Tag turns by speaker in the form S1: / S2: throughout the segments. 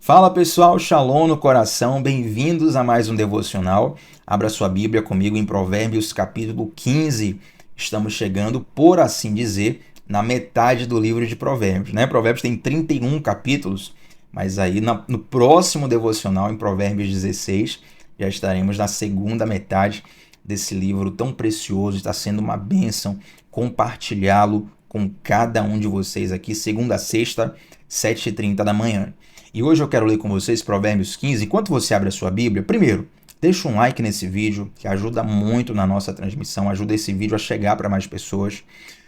S1: Fala pessoal, Shalom no coração, bem-vindos a mais um devocional. Abra sua Bíblia comigo em Provérbios capítulo 15. Estamos chegando, por assim dizer, na metade do livro de Provérbios, né? Provérbios tem 31 capítulos, mas aí no próximo devocional, em Provérbios 16, já estaremos na segunda metade desse livro tão precioso. Está sendo uma bênção compartilhá-lo com cada um de vocês aqui, segunda a sexta, 7h30 da manhã. E hoje eu quero ler com vocês Provérbios 15. Enquanto você abre a sua Bíblia, primeiro, deixa um like nesse vídeo, que ajuda muito na nossa transmissão, ajuda esse vídeo a chegar para mais pessoas.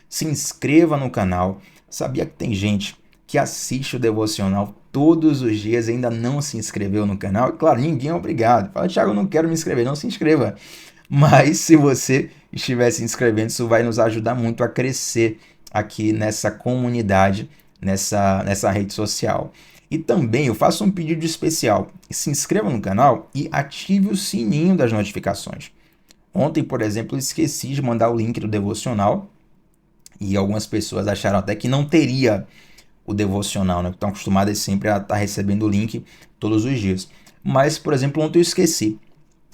S1: Se inscreva no canal. Sabia que tem gente que assiste o devocional todos os dias e ainda não se inscreveu no canal? E claro, ninguém é obrigado. Fala, Thiago, eu não quero me inscrever. Não se inscreva. Mas se você estiver se inscrevendo, isso vai nos ajudar muito a crescer aqui nessa comunidade, nessa rede social. E também eu faço um pedido especial. Se inscreva no canal e ative o sininho das notificações. Ontem, por exemplo, eu esqueci de mandar o link do devocional e algumas pessoas acharam até que não teria o devocional, né? Estão acostumadas sempre a estar recebendo o link todos os dias. Mas, por exemplo, ontem eu esqueci.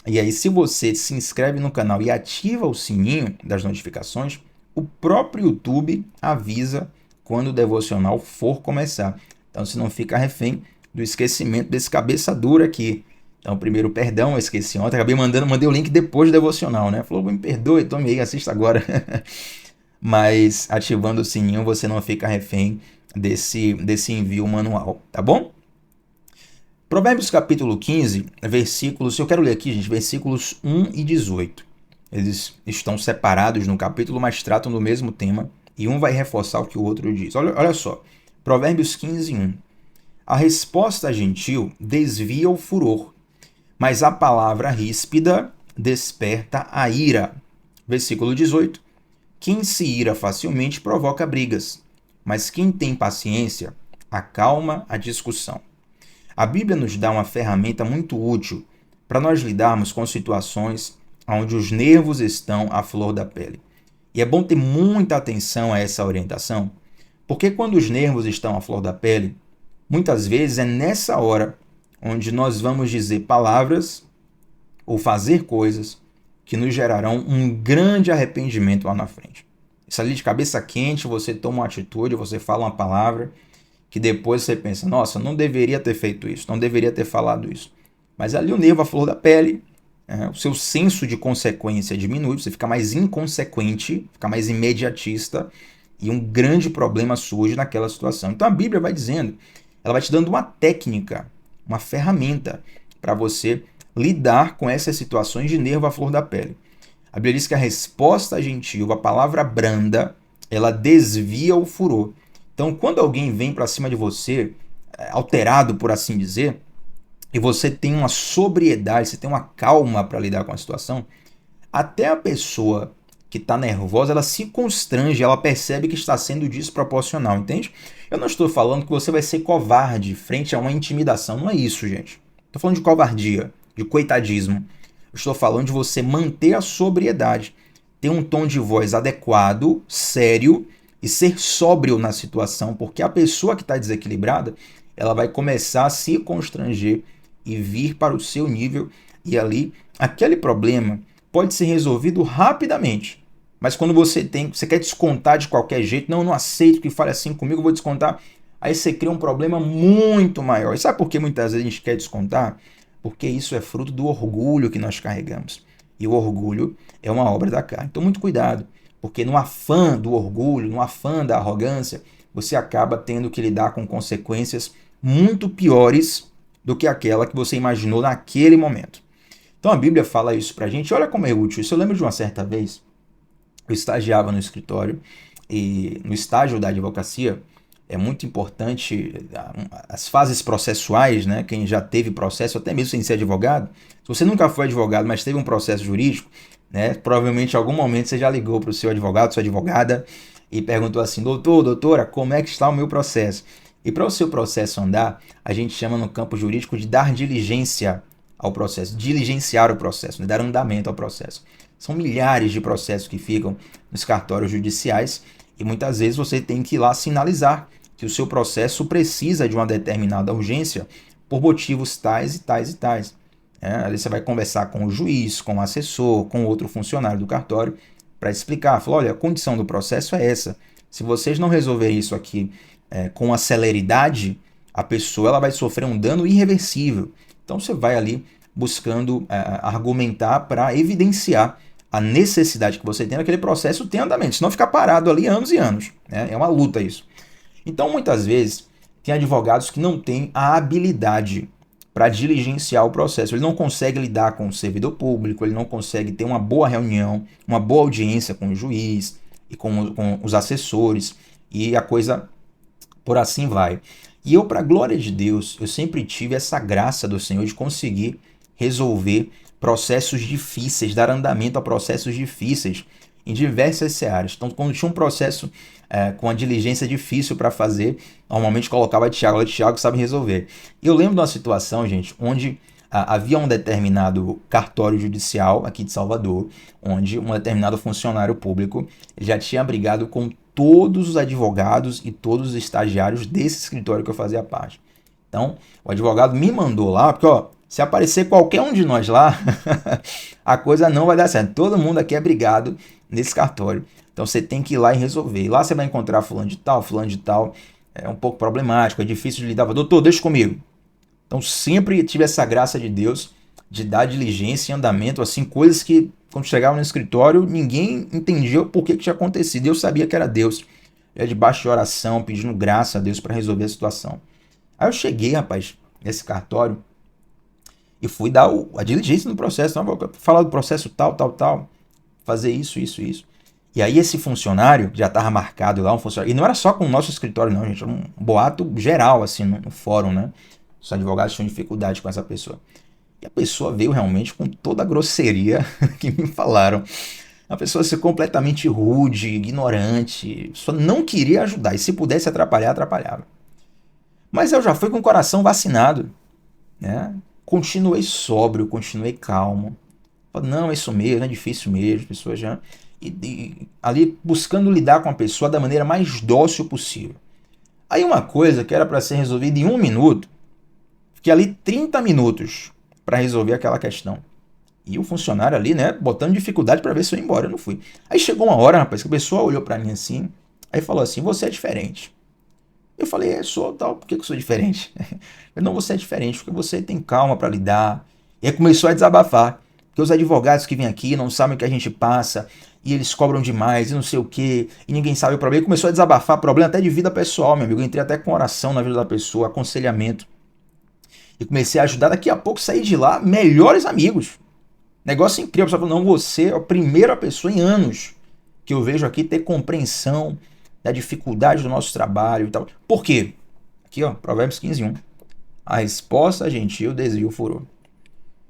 S1: E aí, se você se inscreve no canal e ativa o sininho das notificações, o próprio YouTube avisa quando o devocional for começar. Então, você não fica refém do esquecimento desse cabeça dura aqui. Então, primeiro, perdão, eu esqueci ontem. Mandei o link depois do devocional, né? Falou, me perdoe, tome aí, assista agora. Mas, ativando o sininho, você não fica refém desse envio manual, tá bom? Provérbios capítulo 15, versículos, eu quero ler aqui, gente, versículos 1 e 18. Eles estão separados no capítulo, mas tratam do mesmo tema. E um vai reforçar o que o outro diz. Olha só. Provérbios 15, 1. A resposta gentil desvia o furor, mas a palavra ríspida desperta a ira. Versículo 18. Quem se ira facilmente provoca brigas, mas quem tem paciência acalma a discussão. A Bíblia nos dá uma ferramenta muito útil para nós lidarmos com situações onde os nervos estão à flor da pele. E é bom ter muita atenção a essa orientação, porque quando os nervos estão à flor da pele, muitas vezes é nessa hora onde nós vamos dizer palavras ou fazer coisas que nos gerarão um grande arrependimento lá na frente. Isso ali de cabeça quente, você toma uma atitude, você fala uma palavra que depois você pensa, nossa, não deveria ter feito isso, não deveria ter falado isso. Mas ali o nervo à flor da pele, o seu senso de consequência diminui, você fica mais inconsequente, fica mais imediatista, e um grande problema surge naquela situação. Então a Bíblia vai dizendo, ela vai te dando uma técnica, uma ferramenta para você lidar com essas situações de nervo à flor da pele. A Bíblia diz que a resposta gentil, a palavra branda, ela desvia o furor. Então quando alguém vem para cima de você, alterado por assim dizer, e você tem uma sobriedade, você tem uma calma para lidar com a situação, até a pessoa que está nervosa, ela se constrange, ela percebe que está sendo desproporcional, entende? Eu não estou falando que você vai ser covarde frente a uma intimidação, não é isso, gente. Estou falando de covardia, de coitadismo. Eu estou falando de você manter a sobriedade, ter um tom de voz adequado, sério e ser sóbrio na situação, porque a pessoa que está desequilibrada, ela vai começar a se constranger e vir para o seu nível, e ali aquele problema pode ser resolvido rapidamente. Mas quando você quer descontar de qualquer jeito, não aceito que fale assim comigo, vou descontar. Aí você cria um problema muito maior. E sabe por que muitas vezes a gente quer descontar? Porque isso é fruto do orgulho que nós carregamos. E o orgulho é uma obra da carne. Então muito cuidado, porque no afã do orgulho, no afã da arrogância, você acaba tendo que lidar com consequências muito piores do que aquela que você imaginou naquele momento. Então a Bíblia fala isso pra gente. Olha como é útil isso. Eu lembro de uma certa vez, eu estagiava no escritório e no estágio da advocacia é muito importante as fases processuais, né? Quem já teve processo, até mesmo sem ser advogado, se você nunca foi advogado, mas teve um processo jurídico, né? Provavelmente em algum momento você já ligou para o seu advogado, sua advogada e perguntou assim, doutora, como é que está o meu processo? E para o seu processo andar, a gente chama no campo jurídico de dar diligência ao processo, diligenciar o processo, né? Dar andamento ao processo. São milhares de processos que ficam nos cartórios judiciais e muitas vezes você tem que ir lá sinalizar que o seu processo precisa de uma determinada urgência por motivos tais e tais e tais. Ali você vai conversar com o juiz, com o assessor, com outro funcionário do cartório para explicar. Falar, olha, a condição do processo é essa. Se vocês não resolverem isso aqui com a celeridade, a pessoa ela vai sofrer um dano irreversível. Então você vai ali buscando argumentar para evidenciar a necessidade que você tem naquele processo ter andamento, senão ficar parado ali anos e anos. É uma luta isso. Então, muitas vezes, tem advogados que não têm a habilidade para diligenciar o processo. Ele não consegue lidar com o servidor público, ele não consegue ter uma boa reunião, uma boa audiência com o juiz e com os assessores, e a coisa por assim vai. E eu, para a glória de Deus, eu sempre tive essa graça do Senhor de conseguir resolver processos difíceis, dar andamento a processos difíceis em diversas searas. Então, quando tinha um processo com a diligência difícil para fazer, normalmente colocava Tiago sabe resolver. E eu lembro de uma situação, gente, onde havia um determinado cartório judicial aqui de Salvador, onde um determinado funcionário público já tinha brigado com todos os advogados e todos os estagiários desse escritório que eu fazia parte. Então, o advogado me mandou lá, porque se aparecer qualquer um de nós lá, a coisa não vai dar certo. Todo mundo aqui é brigado nesse cartório. Então você tem que ir lá e resolver. E lá você vai encontrar fulano de tal. É um pouco problemático, é difícil de lidar. Doutor, deixa comigo. Então sempre tive essa graça de Deus de dar diligência e andamento, assim, coisas que quando chegava no escritório ninguém entendia o porquê que tinha acontecido. Eu sabia que era Deus. Eu ia debaixo de oração, pedindo graça a Deus para resolver a situação. Aí eu cheguei, rapaz, nesse cartório e fui dar a diligência no processo. Não, vou falar do processo tal, fazer isso. E aí esse funcionário, já estava marcado lá, um funcionário, e não era só com o nosso escritório não, gente, era um boato geral, assim, no fórum, né? Os advogados tinham dificuldade com essa pessoa. E a pessoa veio realmente com toda a grosseria que me falaram. A pessoa ser completamente rude, ignorante, só não queria ajudar, e se pudesse atrapalhar, atrapalhava. Mas eu já fui com o coração vacinado, né? Continuei sóbrio, continuei calmo. Falei, não, é isso mesmo, é difícil mesmo, as pessoas já... E ali buscando lidar com a pessoa da maneira mais dócil possível. Aí uma coisa que era para ser resolvida em 1 minuto, fiquei ali 30 minutos para resolver aquela questão. E o funcionário ali, né, botando dificuldade para ver se eu ia embora, eu não fui. Aí chegou uma hora, rapaz, que a pessoa olhou para mim assim, aí falou assim, você é diferente. Eu falei, sou tal, por que eu sou diferente? Eu não, você é diferente, porque você tem calma para lidar. E aí começou a desabafar. Porque os advogados que vêm aqui não sabem o que a gente passa, e eles cobram demais, e não sei o quê, e ninguém sabe o problema. E começou a desabafar, problema até de vida pessoal, meu amigo. Eu entrei até com oração na vida da pessoa, aconselhamento. E comecei a ajudar, daqui a pouco saí de lá, melhores amigos. Negócio incrível. A pessoa falou, não, você é a primeira pessoa em anos que eu vejo aqui ter compreensão da dificuldade do nosso trabalho e tal. Por quê? Aqui, Provérbios 15:1. A resposta gentil desvia o furor.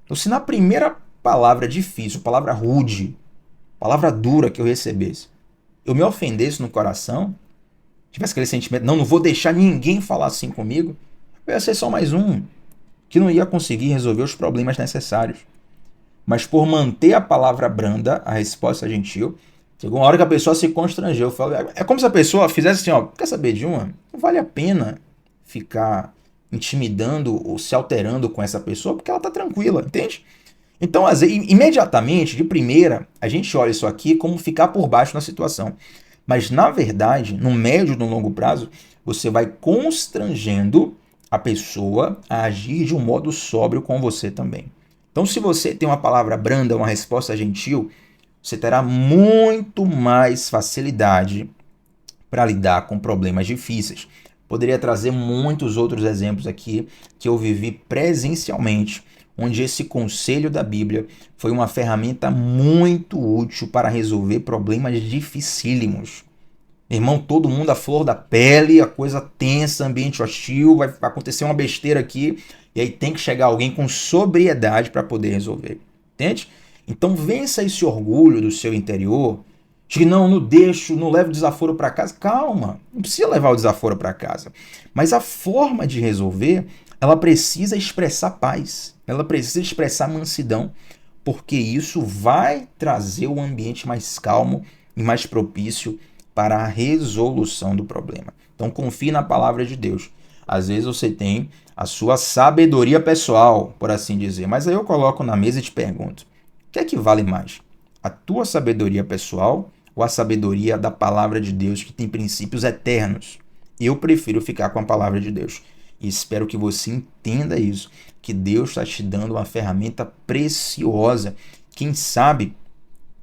S1: Então, se na primeira palavra difícil, palavra rude, palavra dura que eu recebesse, eu me ofendesse no coração, tivesse aquele sentimento, não vou deixar ninguém falar assim comigo, eu ia ser só mais um que não ia conseguir resolver os problemas necessários. Mas por manter a palavra branda, a resposta gentil, chegou uma hora que a pessoa se constrangeu. É como se a pessoa fizesse assim, quer saber de uma? Não vale a pena ficar intimidando ou se alterando com essa pessoa, porque ela está tranquila, entende? Então, imediatamente, de primeira, a gente olha isso aqui como ficar por baixo na situação. Mas, na verdade, no médio e no longo prazo, você vai constrangendo a pessoa a agir de um modo sóbrio com você também. Então, se você tem uma palavra branda, uma resposta gentil, você terá muito mais facilidade para lidar com problemas difíceis. Poderia trazer muitos outros exemplos aqui que eu vivi presencialmente, onde esse conselho da Bíblia foi uma ferramenta muito útil para resolver problemas dificílimos. Irmão, todo mundo à flor da pele, a coisa tensa, ambiente hostil, vai acontecer uma besteira aqui, e aí tem que chegar alguém com sobriedade para poder resolver. Entende? Então vença esse orgulho do seu interior, de que não deixo, não levo o desaforo para casa. Calma, não precisa levar o desaforo para casa. Mas a forma de resolver, ela precisa expressar paz, ela precisa expressar mansidão, porque isso vai trazer um ambiente mais calmo e mais propício para a resolução do problema. Então confie na palavra de Deus. Às vezes você tem a sua sabedoria pessoal, por assim dizer. Mas aí eu coloco na mesa e te pergunto: o que é que vale mais? A tua sabedoria pessoal ou a sabedoria da palavra de Deus, que tem princípios eternos? Eu prefiro ficar com a palavra de Deus. E espero que você entenda isso, que Deus está te dando uma ferramenta preciosa. Quem sabe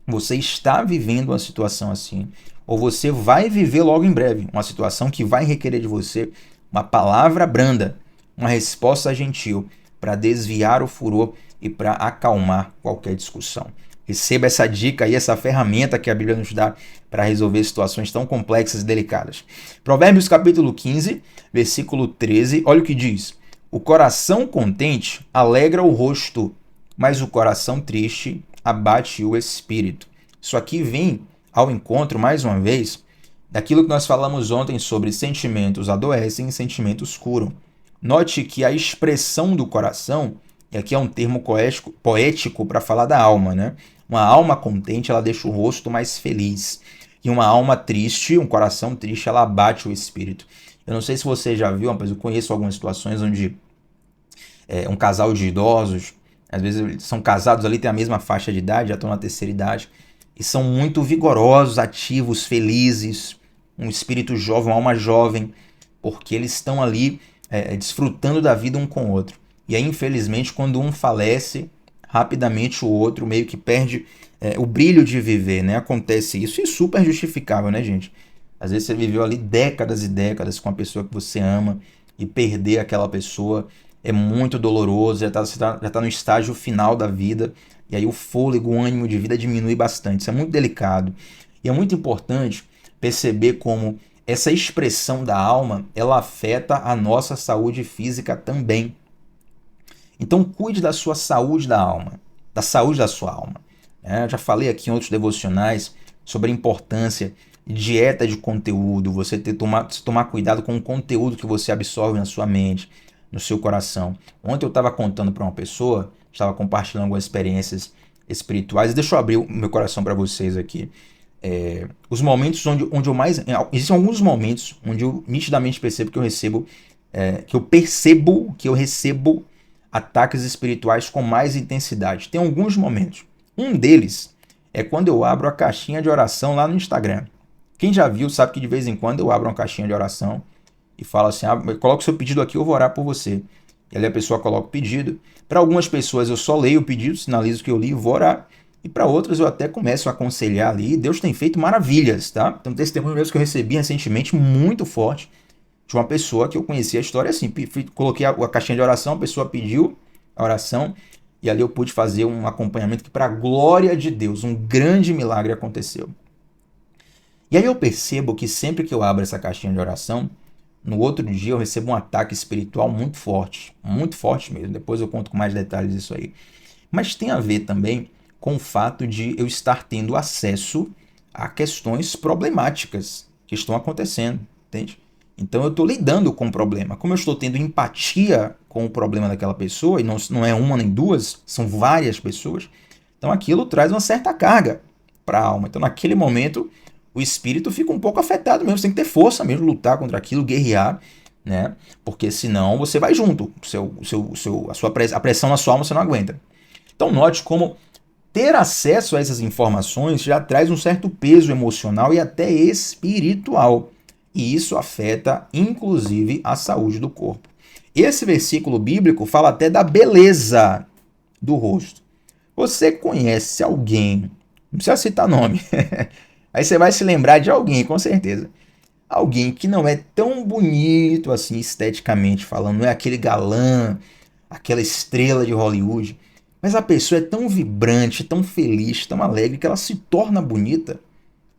S1: você está vivendo uma situação assim, ou você vai viver logo em breve uma situação que vai requerer de você uma palavra branda, uma resposta gentil para desviar o furor e para acalmar qualquer discussão. Receba essa dica e essa ferramenta que a Bíblia nos dá para resolver situações tão complexas e delicadas. Provérbios capítulo 15, versículo 13, olha o que diz: o coração contente alegra o rosto, mas o coração triste abate o espírito. Isso aqui vem ao encontro, mais uma vez, daquilo que nós falamos ontem sobre sentimentos adoecem e sentimentos curam. Note que a expressão do coração, e aqui é um termo poético para falar da alma, né? Uma alma contente, ela deixa o rosto mais feliz. E uma alma triste, um coração triste, ela abate o espírito. Eu não sei se você já viu, mas eu conheço algumas situações onde um casal de idosos, às vezes eles são casados ali, têm a mesma faixa de idade, já estão na terceira idade, e são muito vigorosos, ativos, felizes, um espírito jovem, uma alma jovem, porque eles estão ali desfrutando da vida um com o outro. E aí, infelizmente, quando um falece, rapidamente o outro meio que perde o brilho de viver, né? Acontece isso e super justificável, né, gente? Às vezes você viveu ali décadas e décadas com a pessoa que você ama e perder aquela pessoa é muito doloroso, você já tá no estágio final da vida e aí o fôlego, o ânimo de vida diminui bastante. Isso é muito delicado e é muito importante perceber como essa expressão da alma, ela afeta a nossa saúde física também. Então cuide da sua saúde da alma, da saúde da sua alma. Eu já falei aqui em outros devocionais sobre a importância de dieta de conteúdo, você tomar cuidado com o conteúdo que você absorve na sua mente, no seu coração. Ontem eu estava contando para uma pessoa, estava compartilhando algumas experiências espirituais, e deixa eu abrir o meu coração para vocês aqui. Os momentos onde eu mais... Existem alguns momentos onde eu nitidamente percebo que eu recebo ataques espirituais com mais intensidade. Tem alguns momentos. Um deles é quando eu abro a caixinha de oração lá no Instagram. Quem já viu sabe que de vez em quando eu abro uma caixinha de oração e falo assim, coloca o seu pedido aqui, eu vou orar por você. E ali a pessoa coloca o pedido. Para algumas pessoas eu só leio o pedido, sinalizo que eu li e vou orar. E para outras eu até começo a aconselhar ali. Deus tem feito maravilhas, tá? Então tem testemunho mesmo que eu recebi recentemente muito forte de uma pessoa que eu conhecia a história assim. Coloquei a caixinha de oração, a pessoa pediu a oração e ali eu pude fazer um acompanhamento que, para a glória de Deus, um grande milagre aconteceu. E aí eu percebo que sempre que eu abro essa caixinha de oração, no outro dia eu recebo um ataque espiritual muito forte mesmo. Depois eu conto com mais detalhes isso aí. Mas tem a ver também com o fato de eu estar tendo acesso a questões problemáticas que estão acontecendo, entende? Então eu estou lidando com o problema. Como eu estou tendo empatia com o problema daquela pessoa, e não é uma nem duas, são várias pessoas, então aquilo traz uma certa carga para a alma. Então naquele momento o espírito fica um pouco afetado mesmo, você tem que ter força mesmo, lutar contra aquilo, guerrear, né? Porque senão você vai junto, a pressão na sua alma você não aguenta. Então note como ter acesso a essas informações já traz um certo peso emocional e até espiritual. E isso afeta, inclusive, a saúde do corpo. Esse versículo bíblico fala até da beleza do rosto. Você conhece alguém, não precisa citar nome, aí você vai se lembrar de alguém, com certeza. Alguém que não é tão bonito assim, esteticamente falando, não é aquele galã, aquela estrela de Hollywood, mas a pessoa é tão vibrante, tão feliz, tão alegre, que ela se torna bonita,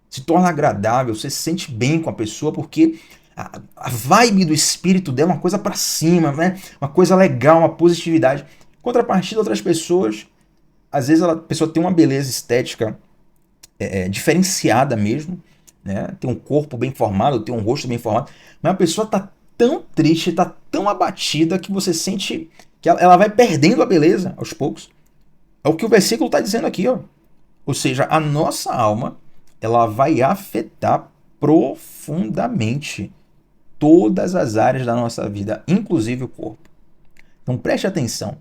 S1: se torna agradável, você se sente bem com a pessoa, porque a vibe do espírito dela é uma coisa para cima, né? Uma coisa legal, uma positividade. Contrapartida, outras pessoas, às vezes a pessoa tem uma beleza estética diferenciada mesmo, né? Tem um corpo bem formado, tem um rosto bem formado, mas a pessoa está tão triste, está tão abatida que você sente que ela vai perdendo a beleza aos poucos. É o que o versículo está dizendo aqui, ó. Ou seja, a nossa alma ela vai afetar profundamente todas as áreas da nossa vida, inclusive o corpo. Então preste atenção,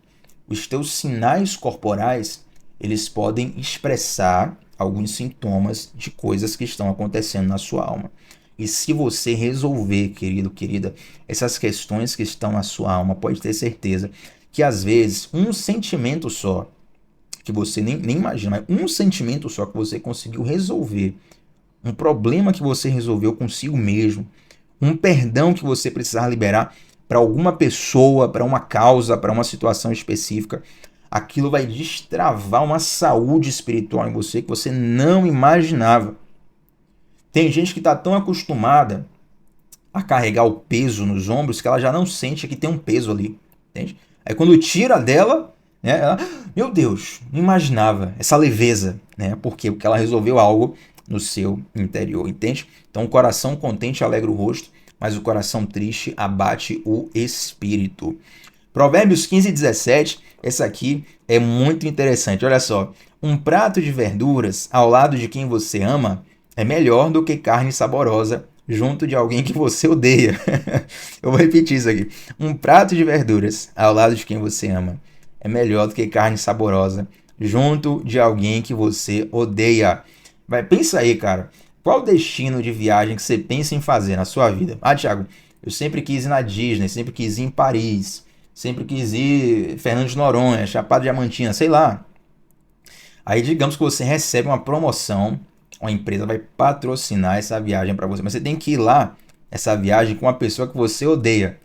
S1: os teus sinais corporais, eles podem expressar alguns sintomas de coisas que estão acontecendo na sua alma. E se você resolver, querido, querida, essas questões que estão na sua alma, pode ter certeza que às vezes um sentimento só, que você nem imagina, mas um sentimento só que você conseguiu resolver, um problema que você resolveu consigo mesmo, um perdão que você precisar liberar para alguma pessoa, para uma causa, para uma situação específica, aquilo vai destravar uma saúde espiritual em você que você não imaginava. Tem gente que está tão acostumada a carregar o peso nos ombros que ela já não sente que tem um peso ali, entende? Aí quando tira dela, né, ela, meu Deus, não imaginava essa leveza, né? Por quê? Porque ela resolveu algo no seu interior, entende? Então o coração contente alegra o rosto, mas o coração triste abate o espírito. Provérbios 15:17, essa aqui é muito interessante. Olha só, um prato de verduras ao lado de quem você ama é melhor do que carne saborosa junto de alguém que você odeia. Eu vou repetir isso aqui. Um prato de verduras ao lado de quem você ama é melhor do que carne saborosa junto de alguém que você odeia. Pensa aí, cara. Qual o destino de viagem que você pensa em fazer na sua vida? Ah, Thiago, eu sempre quis ir na Disney, sempre quis ir em Paris, sempre quis ir Fernando de Noronha, Chapada Diamantina, sei lá. Aí digamos que você recebe uma promoção, uma empresa vai patrocinar essa viagem para você, mas você tem que ir lá, essa viagem, com uma pessoa que você odeia.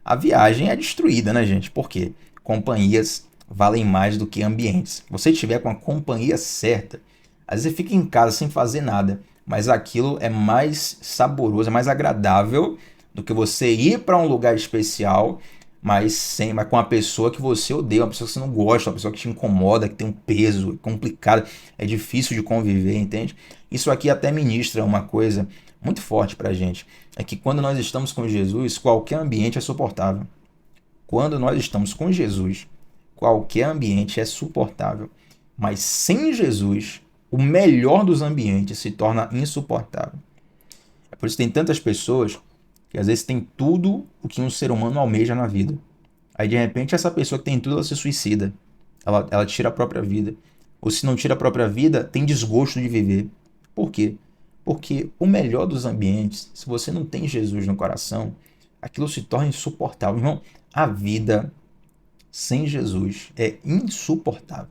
S1: A viagem é destruída, né, gente? Por quê? Companhias valem mais do que ambientes. Se você estiver com a companhia certa, às vezes você fica em casa sem fazer nada, mas aquilo é mais saboroso, é mais agradável do que você ir para um lugar especial, mas com a pessoa que você odeia, uma pessoa que você não gosta, uma pessoa que te incomoda, que tem um peso, é complicado, é difícil de conviver, entende? Isso aqui até ministra uma coisa muito forte para a gente, é que quando nós estamos com Jesus, qualquer ambiente é suportável. Quando nós estamos com Jesus, qualquer ambiente é suportável, mas sem Jesus, o melhor dos ambientes se torna insuportável. É por isso que tem tantas pessoas que às vezes tem tudo o que um ser humano almeja na vida. Aí de repente essa pessoa que tem tudo, ela se suicida. Ela tira a própria vida. Ou se não tira a própria vida, tem desgosto de viver. Por quê? Porque o melhor dos ambientes, se você não tem Jesus no coração, aquilo se torna insuportável. Irmão, a vida sem Jesus é insuportável.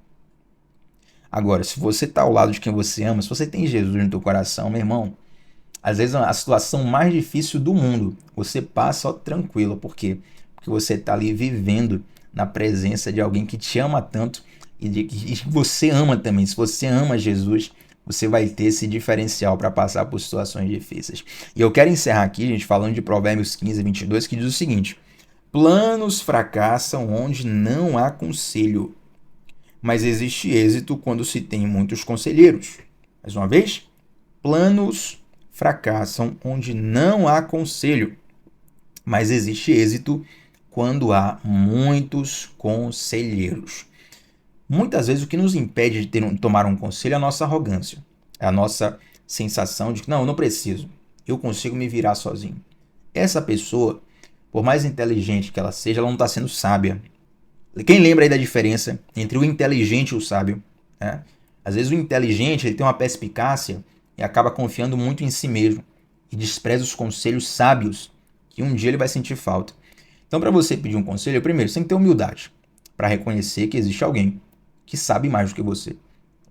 S1: Agora, se você está ao lado de quem você ama, se você tem Jesus no teu coração, meu irmão, às vezes a situação mais difícil do mundo, você passa tranquilo. Por quê? Porque você está ali vivendo na presença de alguém que te ama tanto e que você ama também. Se você ama Jesus, você vai ter esse diferencial para passar por situações difíceis. E eu quero encerrar aqui, gente, falando de Provérbios 15:22, que diz o seguinte: planos fracassam onde não há conselho, mas existe êxito quando se tem muitos conselheiros. Mais uma vez, planos fracassam onde não há conselho, mas existe êxito quando há muitos conselheiros. Muitas vezes o que nos impede de tomar um conselho é a nossa arrogância, é a nossa sensação de que não, eu não preciso, eu consigo me virar sozinho. Essa pessoa, por mais inteligente que ela seja, ela não está sendo sábia. Quem lembra aí da diferença entre o inteligente e o sábio? Né? Às vezes o inteligente ele tem uma perspicácia e acaba confiando muito em si mesmo e despreza os conselhos sábios que um dia ele vai sentir falta. Então, para você pedir um conselho, primeiro, você tem que ter humildade para reconhecer que existe alguém que sabe mais do que você.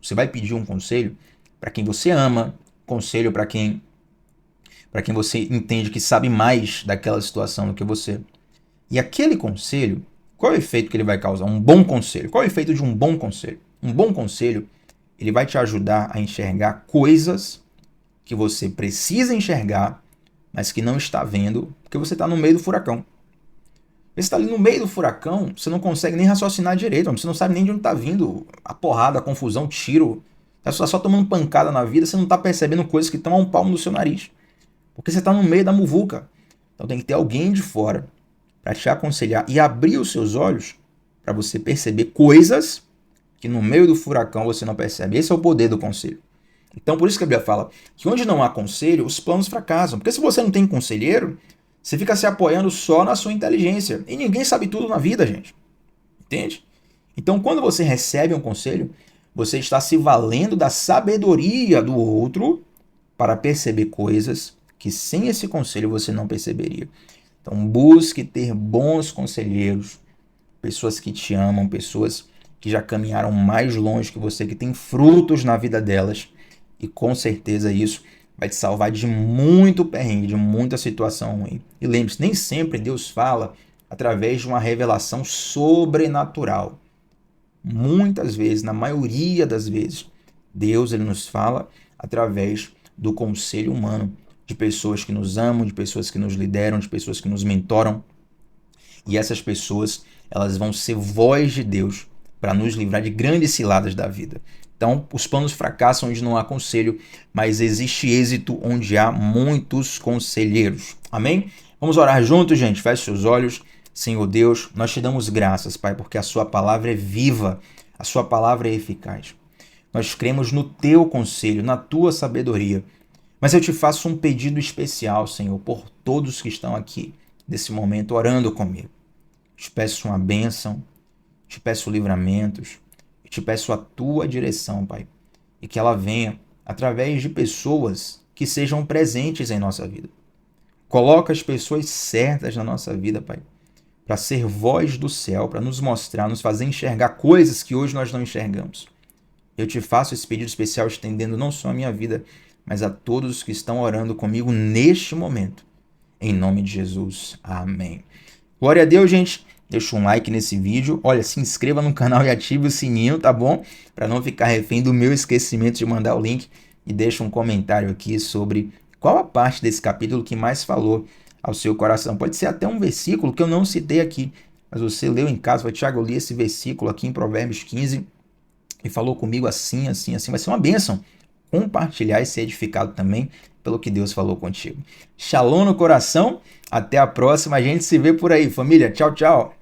S1: Você vai pedir um conselho para quem você ama, conselho para quem você entende que sabe mais daquela situação do que você. E aquele conselho, qual é o efeito que ele vai causar? Um bom conselho. Qual é o efeito de um bom conselho? Um bom conselho, ele vai te ajudar a enxergar coisas que você precisa enxergar, mas que não está vendo, porque você está no meio do furacão. Você está ali no meio do furacão, você não consegue nem raciocinar direito, você não sabe nem de onde está vindo a porrada, a confusão, o tiro. Você está só tomando pancada na vida, você não está percebendo coisas que estão a um palmo do seu nariz. Porque você está no meio da muvuca. Então tem que ter alguém de fora para te aconselhar e abrir os seus olhos para você perceber coisas que no meio do furacão você não percebe. Esse é o poder do conselho. Então por isso que a Bíblia fala que onde não há conselho, os planos fracassam. Porque se você não tem conselheiro, Você fica se apoiando só na sua inteligência. E ninguém sabe tudo na vida, gente. Entende? Então, quando você recebe um conselho, você está se valendo da sabedoria do outro para perceber coisas que sem esse conselho você não perceberia. Então, busque ter bons conselheiros, pessoas que te amam, pessoas que já caminharam mais longe que você, que têm frutos na vida delas. E com certeza isso vai te salvar de muito perrengue, de muita situação ruim. E lembre-se, nem sempre Deus fala através de uma revelação sobrenatural. Muitas vezes, na maioria das vezes, Deus ele nos fala através do conselho humano, de pessoas que nos amam, de pessoas que nos lideram, de pessoas que nos mentoram. E essas pessoas, elas vão ser voz de Deus para nos livrar de grandes ciladas da vida. Então, os planos fracassam onde não há conselho, mas existe êxito onde há muitos conselheiros. Amém? Vamos orar juntos, gente. Feche seus olhos. Senhor Deus, nós te damos graças, Pai, porque a sua palavra é viva, a sua palavra é eficaz. Nós cremos no teu conselho, na tua sabedoria. Mas eu te faço um pedido especial, Senhor, por todos que estão aqui nesse momento orando comigo. Te peço uma bênção, te peço livramentos, te peço a tua direção, Pai, e que ela venha através de pessoas que sejam presentes em nossa vida. Coloca as pessoas certas na nossa vida, Pai, para ser voz do céu, para nos mostrar, nos fazer enxergar coisas que hoje nós não enxergamos. Eu te faço esse pedido especial estendendo não só a minha vida, mas a todos os que estão orando comigo neste momento. Em nome de Jesus. Amém. Glória a Deus, gente. Deixa um like nesse vídeo. Olha, se inscreva no canal e ative o sininho, tá bom? Para não ficar refém do meu esquecimento de mandar o link. E deixa um comentário aqui sobre qual a parte desse capítulo que mais falou ao seu coração. Pode ser até um versículo que eu não citei aqui, mas você leu em casa. Tiago, eu li esse versículo aqui em Provérbios 15 e falou comigo assim, assim, assim. Vai ser uma bênção compartilhar e ser edificado também pelo que Deus falou contigo. Shalom no coração. Até a próxima. A gente se vê por aí, família. Tchau, tchau.